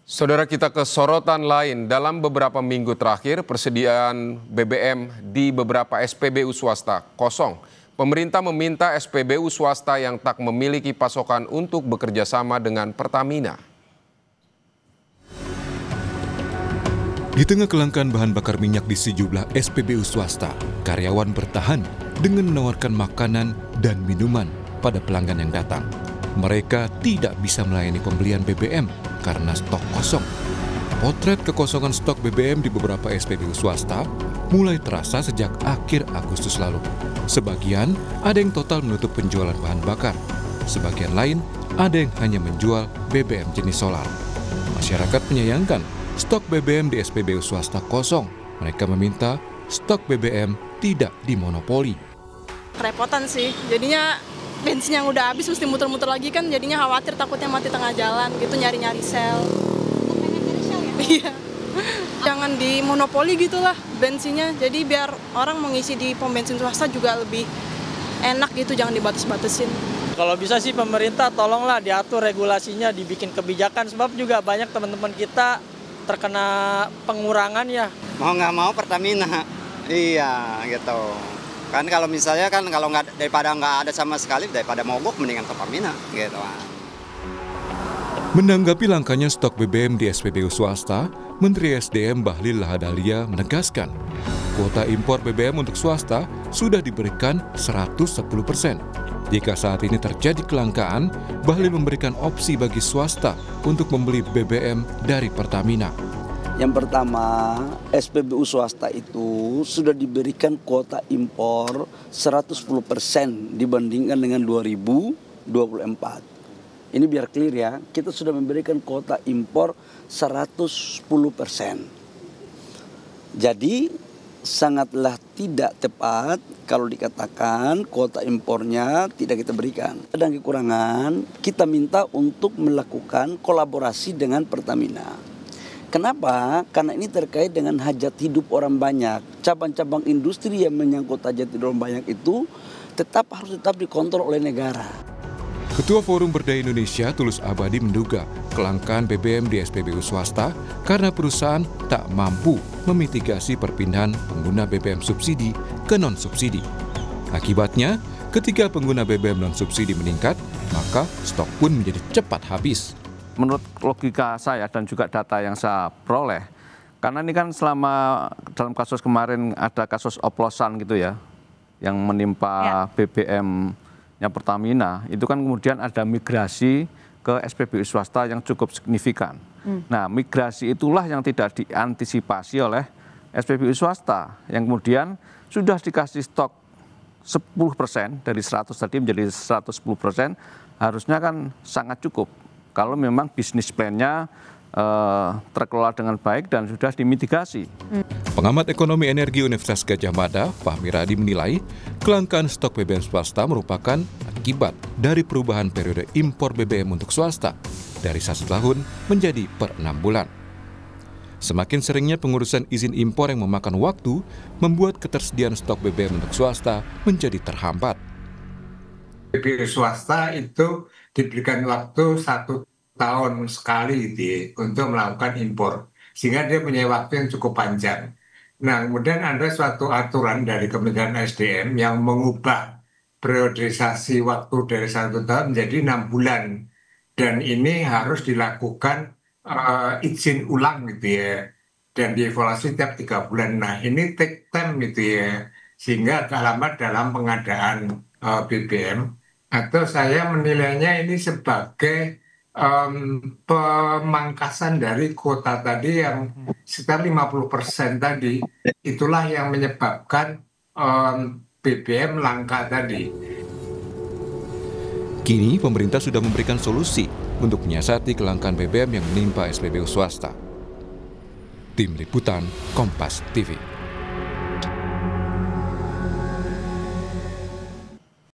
Saudara, kita ke sorotan lain. Dalam beberapa minggu terakhir, persediaan BBM di beberapa SPBU swasta kosong. Pemerintah meminta SPBU swasta yang tak memiliki pasokan untuk bekerja sama dengan Pertamina. Di tengah kelangkaan bahan bakar minyak di sejumlah SPBU swasta, karyawan bertahan dengan menawarkan makanan dan minuman pada pelanggan yang datang. Mereka tidak bisa melayani pembelian BBM karena stok kosong. Potret kekosongan stok BBM di beberapa SPBU swasta mulai terasa sejak akhir Agustus lalu. Sebagian ada yang total menutup penjualan bahan bakar. Sebagian lain ada yang hanya menjual BBM jenis solar. Masyarakat menyayangkan stok BBM di SPBU swasta kosong. Mereka meminta stok BBM tidak dimonopoli. Kerepotan sih, jadinya bensin yang udah habis mesti muter-muter lagi kan, jadinya khawatir takutnya mati tengah jalan gitu, nyari-nyari sel. Pengen nyari sel ya? Iya. Jangan dimonopoli gitulah bensinnya, jadi biar orang mengisi di pom bensin swasta juga lebih enak gitu, jangan dibatas-batasin. Kalau bisa sih pemerintah tolonglah diatur regulasinya, dibikin kebijakan, sebab juga banyak teman-teman kita terkena pengurangan ya. Mau nggak mau Pertamina, iya gitu. Kan kalau misalnya kan kalau daripada nggak ada sama sekali, daripada mogok mendingan Pertamina gitu. Menanggapi langkanya stok BBM di SPBU swasta, Menteri SDM Bahlil Lahadalia menegaskan, kuota impor BBM untuk swasta sudah diberikan 110%. Jika saat ini terjadi kelangkaan, Bahlil memberikan opsi bagi swasta untuk membeli BBM dari Pertamina. Yang pertama, SPBU swasta itu sudah diberikan kuota impor 110% dibandingkan dengan 2024. Ini biar clear ya, kita sudah memberikan kuota impor 110%. Jadi sangatlah tidak tepat kalau dikatakan kuota impornya tidak kita berikan. Ada kekurangan, kita minta untuk melakukan kolaborasi dengan Pertamina. Kenapa? Karena ini terkait dengan hajat hidup orang banyak. Cabang-cabang industri yang menyangkut hajat hidup orang banyak itu harus dikontrol oleh negara. Ketua Forum Berdaya Indonesia Tulus Abadi menduga kelangkaan BBM di SPBU swasta karena perusahaan tak mampu memitigasi perpindahan pengguna BBM subsidi ke non-subsidi. Akibatnya, ketika pengguna BBM non-subsidi meningkat, maka stok pun menjadi cepat habis. Menurut logika saya dan juga data yang saya peroleh, karena ini kan selama dalam kasus kemarin ada kasus oplosan gitu ya, yang menimpa BBM-nya Pertamina, itu kan kemudian ada migrasi ke SPBU swasta yang cukup signifikan. Nah, migrasi itulah yang tidak diantisipasi oleh SPBU swasta, yang kemudian sudah dikasih stok 10% dari 100 tadi menjadi 110%, harusnya kan sangat cukup. Kalau memang bisnis plan-nya terkelola dengan baik dan sudah dimitigasi. Pengamat ekonomi energi Universitas Gadjah Mada, Fahmi Radi menilai kelangkaan stok BBM swasta merupakan akibat dari perubahan periode impor BBM untuk swasta dari 1 tahun menjadi per 6 bulan. Semakin seringnya pengurusan izin impor yang memakan waktu membuat ketersediaan stok BBM untuk swasta menjadi terhambat. BBM swasta itu diberikan waktu 1 tahun sekali untuk melakukan impor, sehingga dia punya waktu yang cukup panjang. Nah, kemudian ada suatu aturan dari Kementerian SDM yang mengubah periodisasi waktu dari 1 tahun menjadi 6 bulan, dan ini harus dilakukan izin ulang gitu ya, dan dievaluasi tiap 3 bulan. Nah, ini take time gitu ya, sehingga agak lama dalam pengadaan BBM. Atau saya menilainya ini sebagai pemangkasan dari kuota tadi yang sekitar 50% tadi. Itulah yang menyebabkan BBM langka tadi. Kini pemerintah sudah memberikan solusi untuk menyiasati kelangkaan BBM yang menimpa SPBU swasta. Tim Liputan Kompas TV.